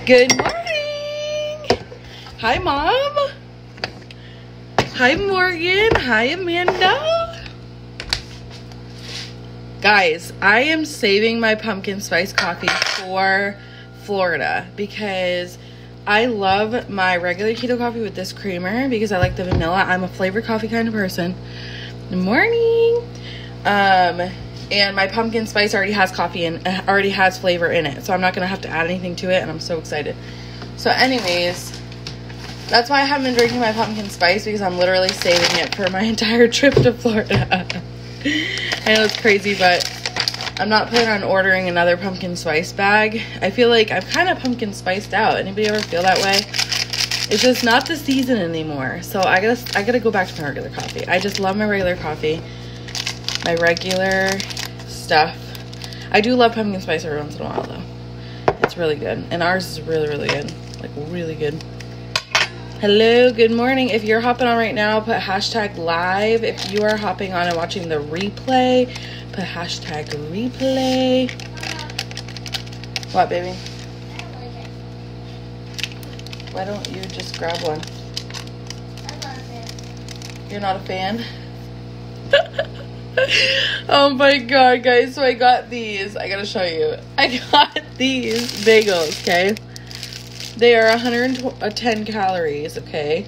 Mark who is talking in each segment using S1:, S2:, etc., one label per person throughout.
S1: Okay.
S2: Good morning. Hi, Mom. Hi, Morgan. Hi, Amanda. Guys, I am saving my pumpkin spice coffee for Florida because I love my regular keto coffee with this creamer because I like the vanilla. I'm a flavored coffee kind of person. Good morning. And my pumpkin spice already has coffee and already has flavor in it, so I'm not gonna have to add anything to it, and I'm so excited. So anyways, that's why I haven't been drinking my pumpkin spice, because I'm literally saving it for my entire trip to Florida. I know it's crazy, but I'm not planning on ordering another pumpkin spice bag. I feel like I've kind of pumpkin spiced out. Anybody ever feel that way? It's just not the season anymore. So I gotta go back to my regular coffee. I just love my regular coffee. My regular stuff. I do love pumpkin spice every once in a while though. It's really good. And ours is really, really good. Like really good. Hello, good morning. If you're hopping on right now, put hashtag live. If you are hopping on and watching the replay, put hashtag replay. What, baby? Why don't you just grab one?
S1: I'm not a fan.
S2: You're not a fan? Oh my god, guys. So I got these. I gotta show you. I got these bagels, okay? They are 110 calories, okay?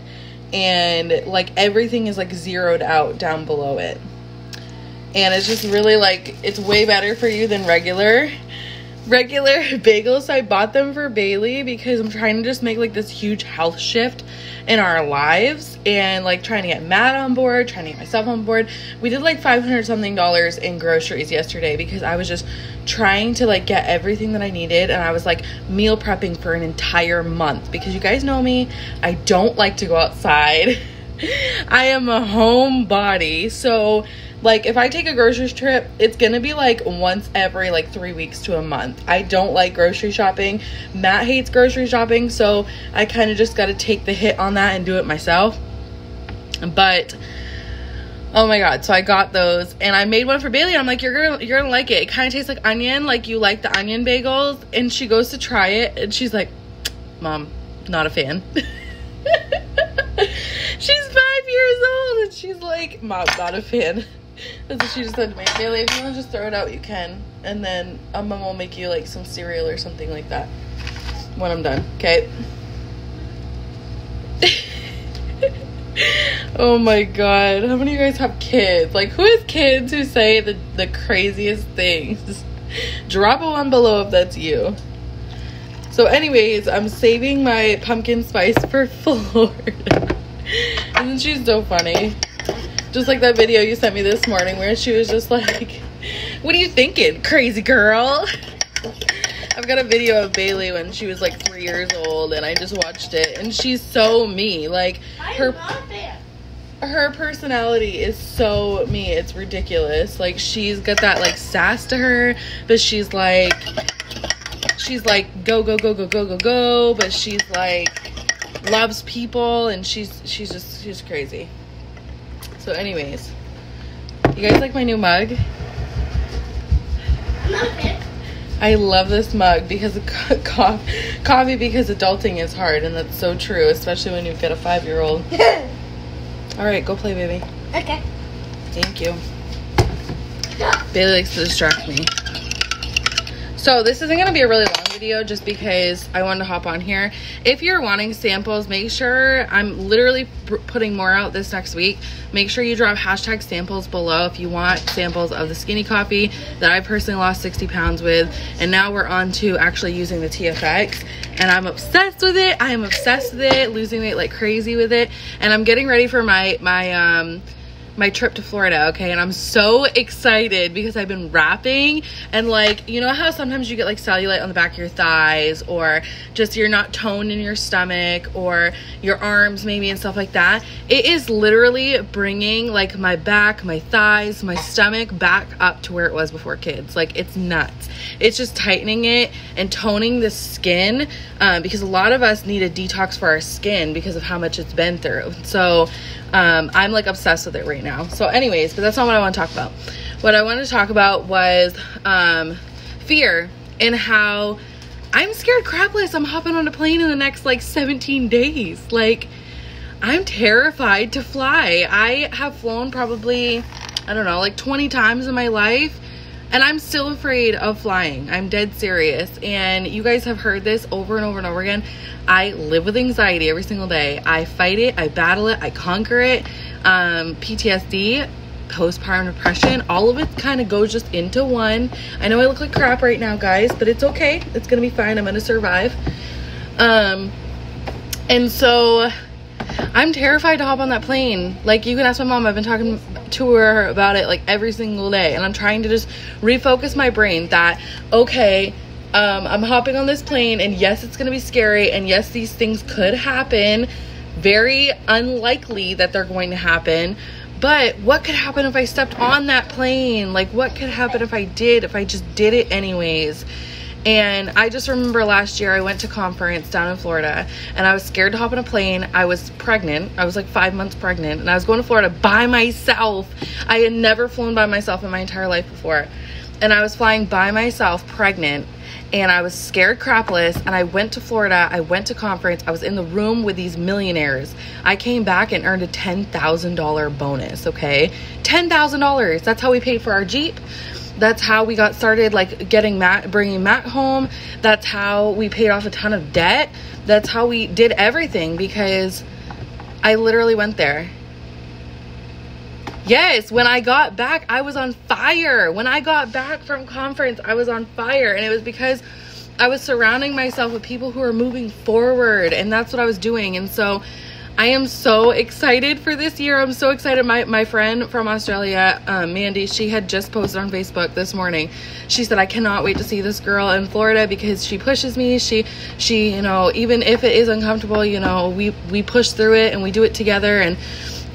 S2: And like everything is like zeroed out down below it. And it's just really like, it's way better for you than regular bagels. So I bought them for Bailey because I'm trying to just make like this huge health shift in our lives, and like trying to get Matt on board, trying to get myself on board. We did like $500 something in groceries yesterday because I was just trying to like get everything that I needed, and I was like meal prepping for an entire month because you guys know me, I don't like to go outside. I am a homebody, so like if I take a grocery trip, it's gonna be like once every like 3 weeks to a month. I don't like grocery shopping. Matt hates grocery shopping, so I kind of just got to take the hit on that and do it myself. But oh my god, so I got those and I made one for Bailey. I'm like, you're gonna like it. It kind of tastes like onion, like you like the onion bagels. And she goes to try it and she's like, Mom, not a fan. She's 5 years old and she's like, Mom, not a fan. That's what she just said to me. Bailey, if you want to just throw it out, you can. And then Mom will make you like some cereal or something like that when I'm done, okay? Oh my god. How many of you guys have kids? Like, who has kids who say the craziest things? Drop a one below if that's you. So anyways, I'm saving my pumpkin spice for Florida. Isn't she so funny? Just like that video you sent me this morning where she was just like, what are you thinking, crazy girl? I've got a video of Bailey when she was like 3 years old, and I just watched it, and she's so me. Like, her personality is so me. It's ridiculous. Like, she's got that like sass to her, but she's like go go go go go go go, but she's like loves people, and she's crazy. So anyways, you guys like my new mug?
S1: I'm not a fan.
S2: I love this mug because of coffee, because adulting is hard, and that's so true, especially when you've got a 5-year-old. All right, go play, baby.
S1: Okay.
S2: Thank you. Bailey likes to distract me. So this isn't going to be a really long video just because I wanted to hop on here. If you're wanting samples, make sure, I'm literally putting more out this next week. Make sure you drop hashtag samples below if you want samples of the skinny coffee that I personally lost 60 pounds with. And now we're on to actually using the TFX. And I'm obsessed with it. I am obsessed with it, losing weight like crazy with it. And I'm getting ready for my trip to Florida, okay? And I'm so excited because I've been wrapping, and like, you know how sometimes you get like cellulite on the back of your thighs, or just you're not toned in your stomach or your arms maybe and stuff like that? It is literally bringing like my back, my thighs, my stomach back up to where it was before kids. Like, it's nuts. It's just tightening it and toning the skin, because a lot of us need a detox for our skin because of how much it's been through. So I'm like obsessed with it right now. now. So anyways, but that's not what I want to talk about. What I wanted to talk about was fear, and how I'm scared crapless. I'm hopping on a plane in the next like 17 days. Like, I'm terrified to fly. I have flown probably, I don't know, like 20 times in my life, and I'm still afraid of flying. I'm dead serious. And you guys have heard this over and over and over again. I live with anxiety every single day. I fight it, I battle it, I conquer it. PTSD, postpartum depression, all of it kind of goes just into one. I know I look like crap right now, guys, but it's okay. It's gonna be fine. I'm gonna survive. And so I'm terrified to hop on that plane. Like, you can ask my mom. I've been talking to her about it like every single day, and I'm trying to just refocus my brain that, okay, I'm hopping on this plane, and yes, it's gonna be scary, and yes, these things could happen. Very unlikely that they're going to happen, but what could happen if I stepped on that plane? Like, what could happen if I just did it anyways? And I just remember last year I went to conference down in Florida, and I was scared to hop on a plane. I was pregnant. I was like 5 months pregnant, and I was going to Florida by myself. I had never flown by myself in my entire life before, and I was flying by myself pregnant, and I was scared crapless, and I went to Florida. I went to conference. I was in the room with these millionaires. I came back and earned a $10,000 bonus, okay? $10,000. That's how we paid for our Jeep. That's how we got started, like bringing Matt home. That's how we paid off a ton of debt. That's how we did everything, because I literally went there. Yes, when I got back, I was on fire. When I got back from conference, I was on fire. And it was because I was surrounding myself with people who are moving forward. And that's what I was doing. And so I am so excited for this year. I'm so excited. My friend from Australia, Mandy, she had just posted on Facebook this morning. She said, I cannot wait to see this girl in Florida because she pushes me. She, you know, even if it is uncomfortable, you know, we push through it and we do it together. And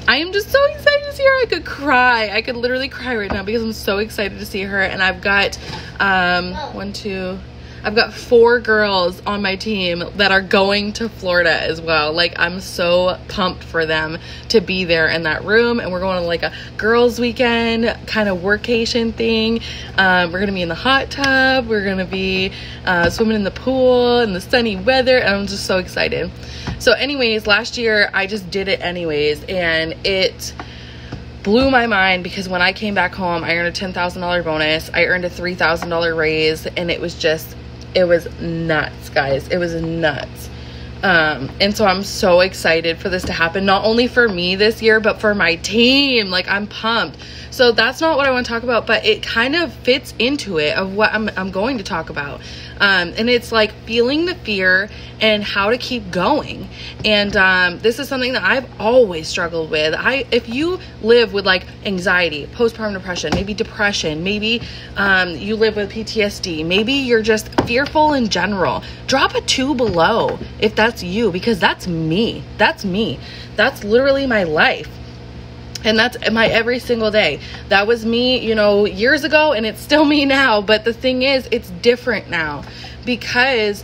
S2: I am just so excited to see her. I could cry. I could literally cry right now because I'm so excited to see her. And I've got, I've got 4 girls on my team that are going to Florida as well. Like, I'm so pumped for them to be there in that room. And we're going to like a girls' weekend kind of workation thing. We're going to be in the hot tub. We're going to be swimming in the pool in the sunny weather. And I'm just so excited. So anyways, last year I just did it anyways. And it blew my mind because when I came back home, I earned a $10,000 bonus. I earned a $3,000 raise. And it was just, it was nuts, guys. It was nuts. And so I'm so excited for this to happen, not only for me this year, but for my team. Like, I'm pumped. So that's not what I want to talk about, but it kind of fits into it of what I'm going to talk about. And it's like feeling the fear and how to keep going. And this is something that I've always struggled with. If you live with like anxiety, postpartum depression, maybe depression, maybe you live with PTSD, maybe you're just fearful in general, drop a 2 below if that's you, because that's me. That's me. That's literally my life. And that's my every single day. That was me, you know, years ago, and it's still me now. But the thing is, it's different now, because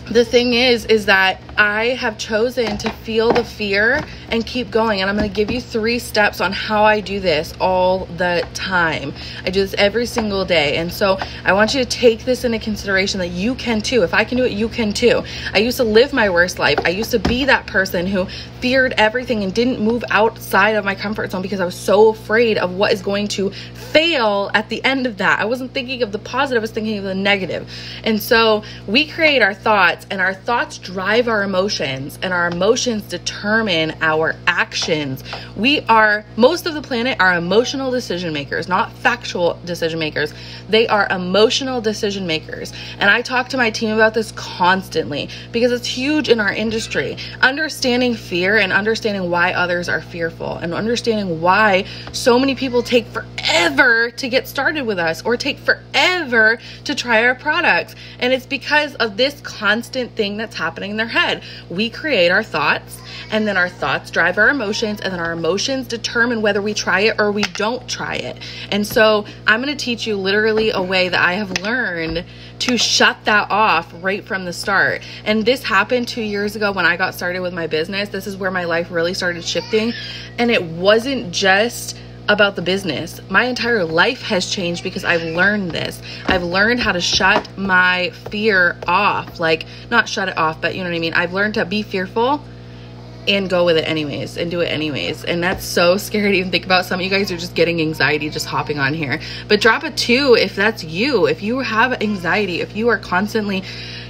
S2: the thing is that I have chosen to feel the fear and keep going. And I'm going to give you 3 steps on how I do this all the time. I do this every single day. And so I want you to take this into consideration that you can too. If I can do it, you can too. I used to live my worst life. I used to be that person who feared everything and didn't move outside of my comfort zone because I was so afraid of what is going to fail at the end of that. I wasn't thinking of the positive, I was thinking of the negative. And so we create our thoughts, and our thoughts drive our emotions, and our emotions determine our actions. Most of the planet are emotional decision makers, not factual decision makers. They are emotional decision makers. And I talk to my team about this constantly because it's huge in our industry. Understanding fear and understanding why others are fearful, and understanding why so many people take forever forever to get started with us or take forever to try our products. And it's because of this constant thing that's happening in their head. We create our thoughts, and then our thoughts drive our emotions, and then our emotions determine whether we try it or we don't try it. And so I'm going to teach you literally a way that I have learned to shut that off right from the start. And this happened 2 years ago when I got started with my business. This is where my life really started shifting. And it wasn't just about the business. My entire life has changed because I've learned this. I've learned how to shut my fear off. Like, not shut it off, but you know what I mean? I've learned to be fearful and go with it anyways and do it anyways. And that's so scary to even think about. Some of you guys are just getting anxiety just hopping on here. But drop a 2 if that's you. If you have anxiety, if you are constantly,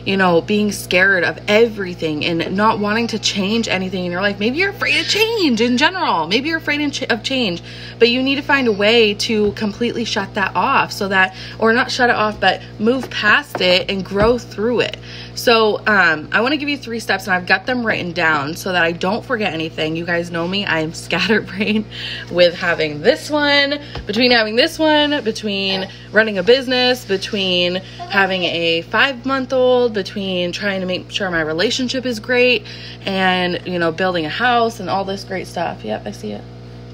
S2: you know, being scared of everything and not wanting to change anything in your life. Maybe you're afraid of change in general. Maybe you're afraid of change, but you need to find a way to completely shut that off so that, or not shut it off, but move past it and grow through it. So I want to give you 3 steps, and I've got them written down so that I don't forget anything. You guys know me. I am scatterbrained with having this one, between running a business, between having a 5-month-old, between trying to make sure my relationship is great, and, you know, building a house and all this great stuff. Yep, I see it.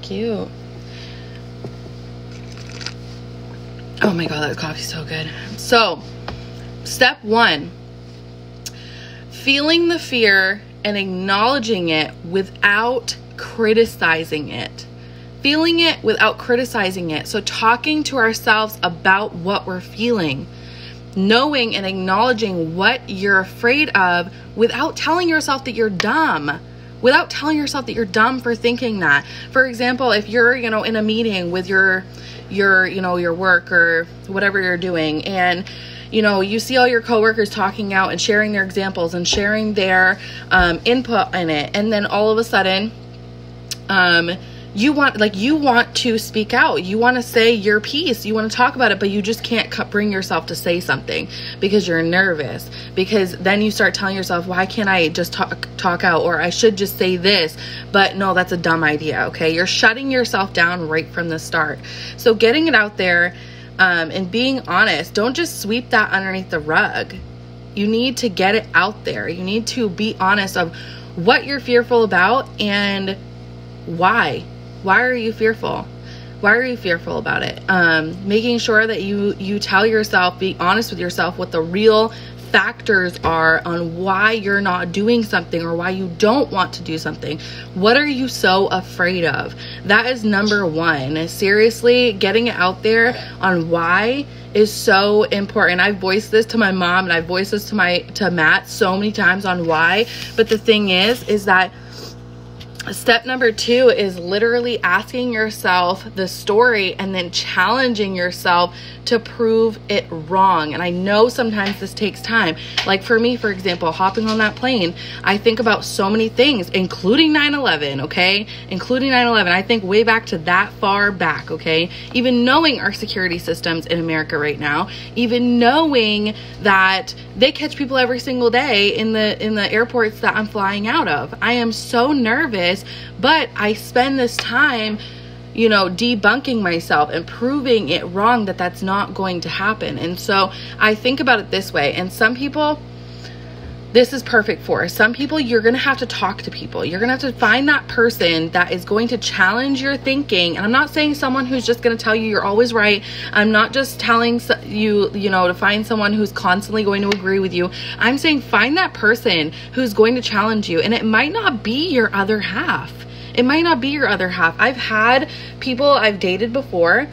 S2: Cute. Oh my God, that coffee's so good. So, step 1. Feeling the fear and acknowledging it without criticizing it. Feeling it without criticizing it. So talking to ourselves about what we're feeling. Knowing and acknowledging what you're afraid of without telling yourself that you're dumb. Without telling yourself that you're dumb for thinking that. For example, if you're, you know, in a meeting with your work or whatever you're doing, and you know, you see all your coworkers talking out and sharing their examples and sharing their input in it. And then all of a sudden, you want to speak out. You want to say your piece. You want to talk about it, but you just can't bring yourself to say something because you're nervous. Because then you start telling yourself, why can't I just talk out? Or I should just say this. But no, that's a dumb idea, okay? You're shutting yourself down right from the start. So getting it out there, and being honest. Don't just sweep that underneath the rug. You need to get it out there. You need to be honest of what you're fearful about and why. Why are you fearful? Why are you fearful about it? Making sure that you tell yourself, be honest with yourself what the real factors are on why you're not doing something or why you don't want to do something. What are you so afraid of? That is number 1. Seriously, getting it out there on why is so important. I've voiced this to my mom, and I've voiced this to Matt so many times on why. But the thing is that step number 2 is literally asking yourself the story and then challenging yourself to prove it wrong. And I know sometimes this takes time. Like for me, for example, hopping on that plane, I think about so many things, including 9/11, okay? Including 9/11. I think way back to that far back, okay? Even knowing our security systems in America right now, even knowing that they catch people every single day in the airports that I'm flying out of. I am so nervous, but I spend this time, you know, debunking myself and proving it wrong, that that's not going to happen. And so I think about it this way. And some people, this is perfect for. Some people, you're going to have to talk to people. You're going to have to find that person that is going to challenge your thinking. And I'm not saying someone who's just going to tell you you're always right. I'm not just telling you, you know, to find someone who's constantly going to agree with you. I'm saying find that person who's going to challenge you. And it might not be your other half. It might not be your other half. I've had people I've dated before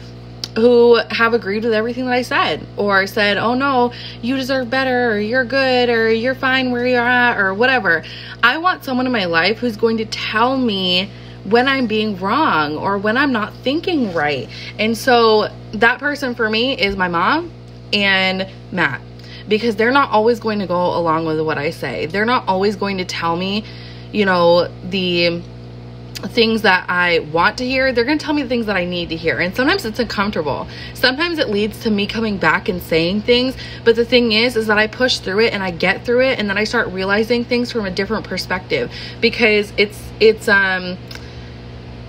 S2: who have agreed with everything that I said, or said, oh no, you deserve better, or you're good, or you're fine where you're at, or whatever. I want someone in my life who's going to tell me when I'm being wrong or when I'm not thinking right. And so that person for me is my mom and Matt, because they're not always going to go along with what I say. They're not always going to tell me, you know, the things that I want to hear. They're going to tell me the things that I need to hear. And sometimes it's uncomfortable. Sometimes it leads to me coming back and saying things. But the thing is that I push through it and I get through it. And then I start realizing things from a different perspective, because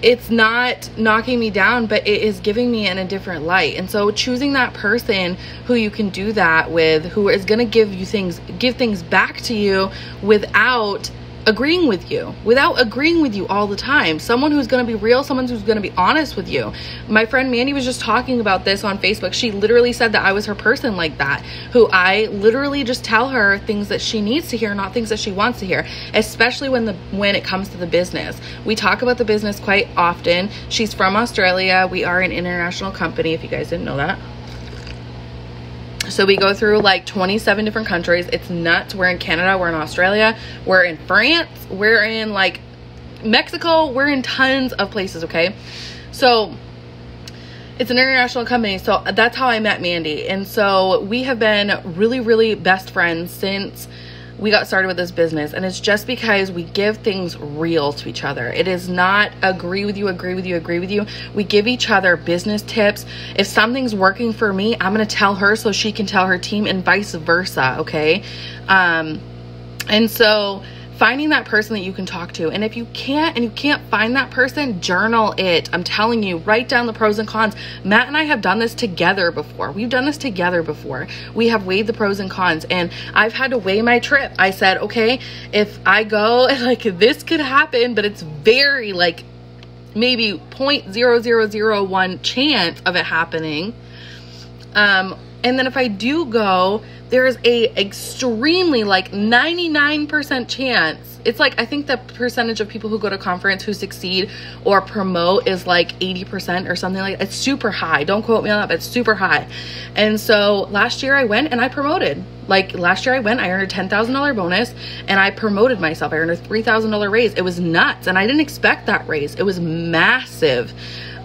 S2: it's not knocking me down, but it is giving me in a different light. And so choosing that person who you can do that with, who is going to give things back to you without agreeing with you all the time. Someone who's going to be real, someone who's going to be honest with you. My friend Mandy was just talking about this on Facebook. She literally said that I was her person like that, who I literally just tell her things that she needs to hear, not things that she wants to hear, especially when it comes to the business. We talk about the business quite often. She's from Australia. We are an international company, if you guys didn't know that. So we go through like 27 different countries. It's nuts. We're in Canada, we're in Australia, we're in France, we're in like Mexico, we're in tons of places, okay? So it's an international company. So that's how I met Mandy. And so we have been really, really best friends since we got started with this business. And it's just because we give things real to each other. It is not agree with you. We give each other business tips. If something's working for me, I'm going to tell her so she can tell her team, and vice versa. Okay. And so finding that person that you can talk to. And if you can't find that person, journal it. I'm telling you, write down the pros and cons. Matt and I have done this together before. We have weighed the pros and cons, and I've had to weigh my trip. I said, okay, if I go, like, this could happen, but it's very like maybe 0.0001 chance of it happening. And then if I do go, there's a extremely like 99% chance. It's like, I think the percentage of people who go to conference who succeed or promote is like 80% or something like that. It's super high. Don't quote me on that, but it's super high. And so last year I went and I promoted. Like last year I went, I earned a $10,000 bonus and I promoted myself. I earned a $3,000 raise. It was nuts. And I didn't expect that raise. It was massive.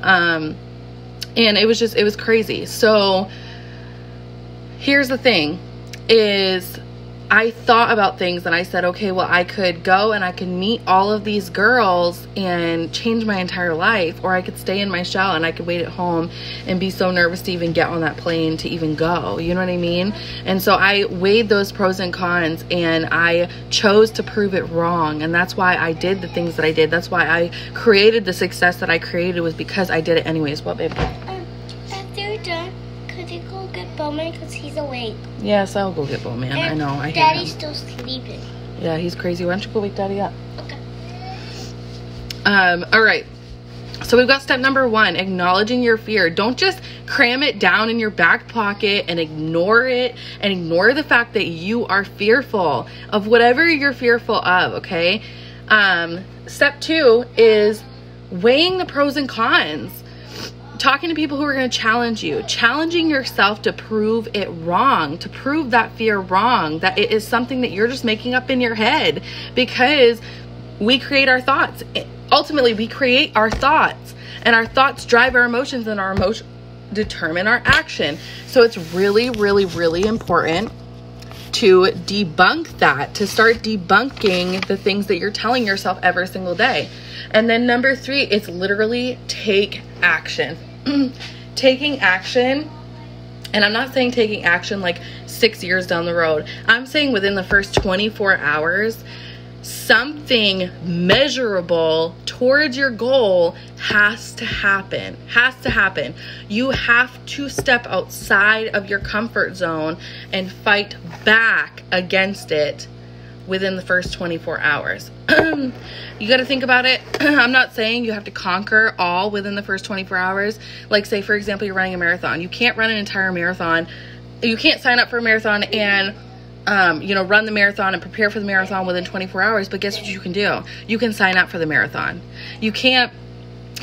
S2: And it was crazy. So here's the thing is, I thought about things and I said, okay, well, I could go and I could meet all of these girls and change my entire life, or I could stay in my shell and I could wait at home and be so nervous to even get on that plane to even go. You know what I mean? And so I weighed those pros and cons and I chose to prove it wrong. And that's why I did the things that I did. That's why I created the success that I created, was because I did it anyways. What, babe?
S1: After you're done, could you go get Bowman because he's awake?
S2: Yes, I'll go get Bowman. I know. I hear
S1: Daddy's
S2: him.
S1: still sleeping.
S2: Yeah, he's crazy. Why don't you go wake Daddy up?
S1: Okay.
S2: All right. So we've got step number 1, acknowledging your fear. Don't just cram it down in your back pocket and ignore it and ignore the fact that you are fearful of whatever you're fearful of, okay? Step 2 is weighing the pros and cons. Talking to people who are going to challenge you, challenging yourself to prove it wrong, to prove that fear wrong, that it is something that you're just making up in your head, because we create our thoughts. Ultimately, we create our thoughts, and our thoughts drive our emotions, and our emotions determine our action. So it's really, really, really important to debunk that, to start debunking the things that you're telling yourself every single day. And then number 3, it's literally take action. Taking action, and I'm not saying taking action like 6 years down the road. I'm saying within the first 24 hours, something measurable towards your goal has to happen. You have to step outside of your comfort zone and fight back against it within the first 24 hours. You got to think about it. I'm not saying you have to conquer all within the first 24 hours. Like, say, for example, you're running a marathon. You can't run an entire marathon. You can't sign up for a marathon and run the marathon and prepare for the marathon within 24 hours. But guess what you can do? You can sign up for the marathon. You can't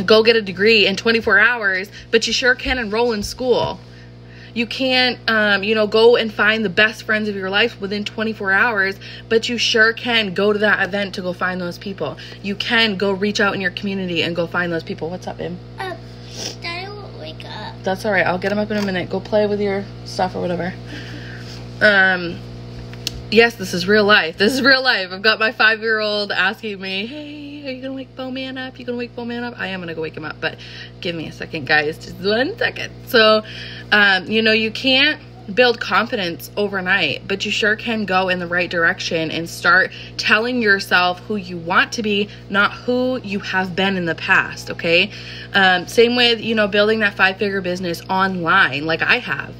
S2: go get a degree in 24 hours, but you sure can enroll in school. You can't, go and find the best friends of your life within 24 hours, but you sure can go to that event to go find those people. You can go reach out in your community and go find those people. What's up, babe?
S1: Daddy won't wake up.
S2: That's all right. I'll get him up in a minute. Go play with your stuff or whatever. Yes, this is real life. I've got my 5-year-old asking me, hey, are you going to wake Bowman up? I am going to go wake him up, but give me a second, guys. Just 1 second. So, you can't build confidence overnight, but you sure can go in the right direction and start telling yourself who you want to be, not who you have been in the past, okay? Same with, you know, building that 5-figure business online like I have.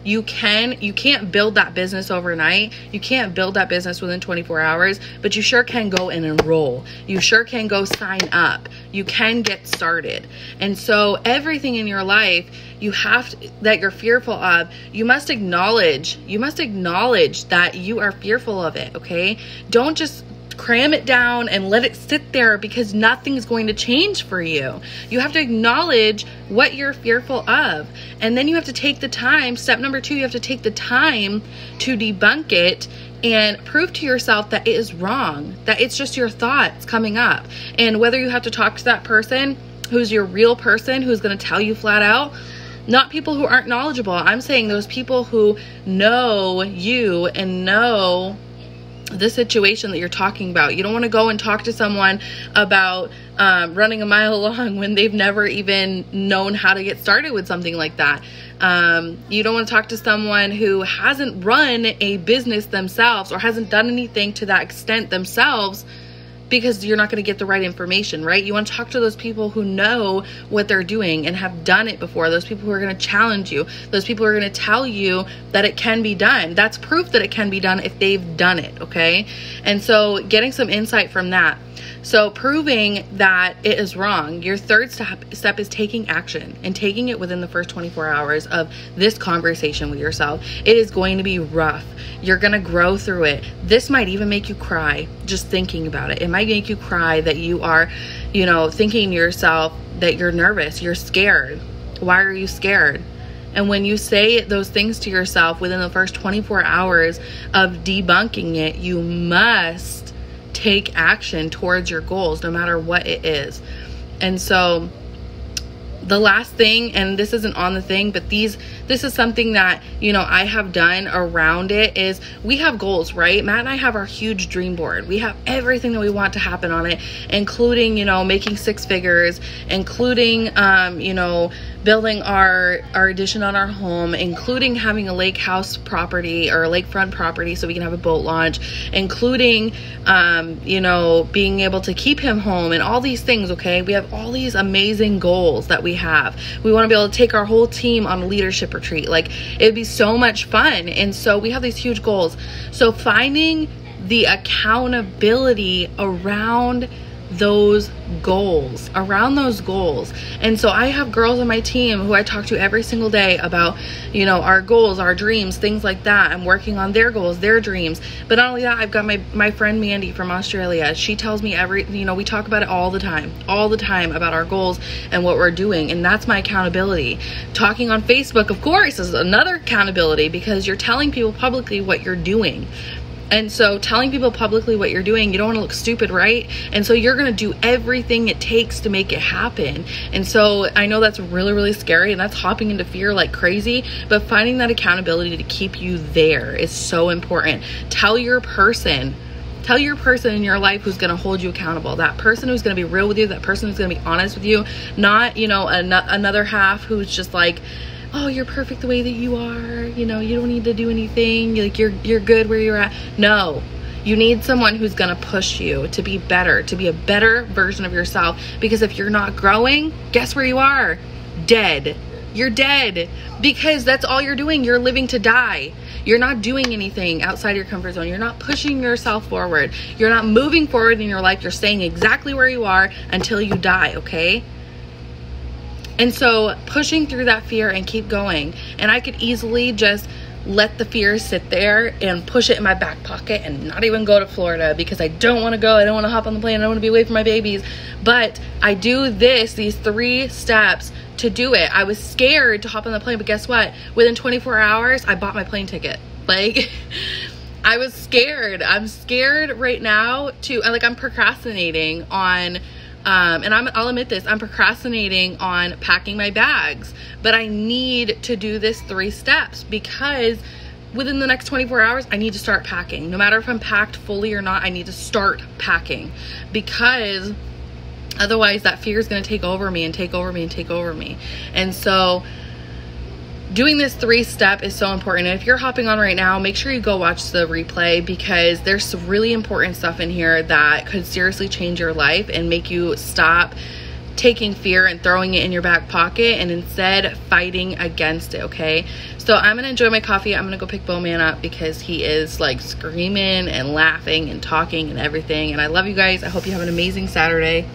S2: You can't build that business overnight. You can't build that business within 24 hours, but you sure can go and enroll. You sure can go sign up. You can get started. And so everything in your life that you're fearful of, you must acknowledge that you are fearful of it, okay? Don't just cram it down and let it sit there, because nothing's going to change for you. You have to acknowledge what you're fearful of. And then you have to take the time. Step number 2, you have to take the time to debunk it and prove to yourself that it is wrong, that it's just your thoughts coming up. And whether you have to talk to that person who's your real person, who's going to tell you flat out, not people who aren't knowledgeable. I'm saying those people who know you and know the situation that you're talking about. You don't want to go and talk to someone about running a mile long when they've never even known how to get started with something like that. You don't want to talk to someone who hasn't run a business themselves or hasn't done anything to that extent themselves, because you're not going to get the right information, right? You want to talk to those people who know what they're doing and have done it before. Those people who are going to challenge you. Those people who are going to tell you that it can be done. That's proof that it can be done if they've done it, okay? And so getting some insight from that. So proving that it is wrong, your third step is taking action, and taking it within the first 24 hours of this conversation with yourself. It is going to be rough. You're going to grow through it. This might even make you cry just thinking about it. It might make you cry that you are, you know, thinking to yourself that you're nervous, you're scared. Why are you scared? And when you say those things to yourself within the first 24 hours of debunking it, you must take action towards your goals, no matter what it is. And so the last thing, and this isn't on the thing, but this is something that, you know, I have done around it, is we have goals, right? Matt and I have our huge dream board. We have everything that we want to happen on it, including, you know, making 6 figures, including, you know, building our addition on our home, including having a lake house property or a lakefront property so we can have a boat launch, including, you know, being able to keep him home and all these things, okay? We have all these amazing goals that we have. We want to be able to take our whole team on a leadership retreat. Like, it'd be so much fun. And so we have these huge goals. So finding the accountability around those goals. And so I have girls on my team who I talk to every single day about, you know, our goals, our dreams, things like that. I'm working on their goals, their dreams. But not only that, I've got my friend Mandy from Australia. She tells me you know, we talk about it all the time about our goals and what we're doing. And that's my accountability. Talking on Facebook, of course, is another accountability, because you're telling people publicly what you're doing. And so telling people publicly what you're doing, you don't want to look stupid, right? And so you're going to do everything it takes to make it happen. And so I know that's really, really scary, and that's hopping into fear like crazy, but finding that accountability to keep you there is so important. Tell your person in your life who's going to hold you accountable. That person who's going to be real with you, that person who's going to be honest with you, not, you know, another half who's just like, oh, you're perfect the way that you are, you know, you don't need to do anything, like you're good where you're at. No, you need someone who's gonna push you to be better, to be a better version of yourself, because if you're not growing, guess where you are? Dead. You're dead, because that's all you're doing. You're living to die. You're not doing anything outside your comfort zone. You're not pushing yourself forward. You're not moving forward in your life. You're staying exactly where you are until you die, okay? And so pushing through that fear and keep going. And I could easily just let the fear sit there and push it in my back pocket and not even go to Florida, because I don't want to go. I don't want to hop on the plane. I don't want to be away from my babies. But I do these 3 steps to do it. I was scared to hop on the plane, but guess what? Within 24 hours, I bought my plane ticket. Like, I was scared. I'm scared right now I'm procrastinating on, and I'll admit this, I'm procrastinating on packing my bags, but I need to do this 3 steps, because within the next 24 hours, I need to start packing. No matter if I'm packed fully or not, I need to start packing, because otherwise that fear is going to take over me and take over me and take over me. And so doing this 3-step is so important. And if you're hopping on right now, make sure you go watch the replay, because there's some really important stuff in here that could seriously change your life and make you stop taking fear and throwing it in your back pocket and instead fighting against it, okay? So I'm gonna enjoy my coffee. I'm gonna go pick Bowman up because he is like screaming and laughing and talking and everything. And I love you guys. I hope you have an amazing Saturday.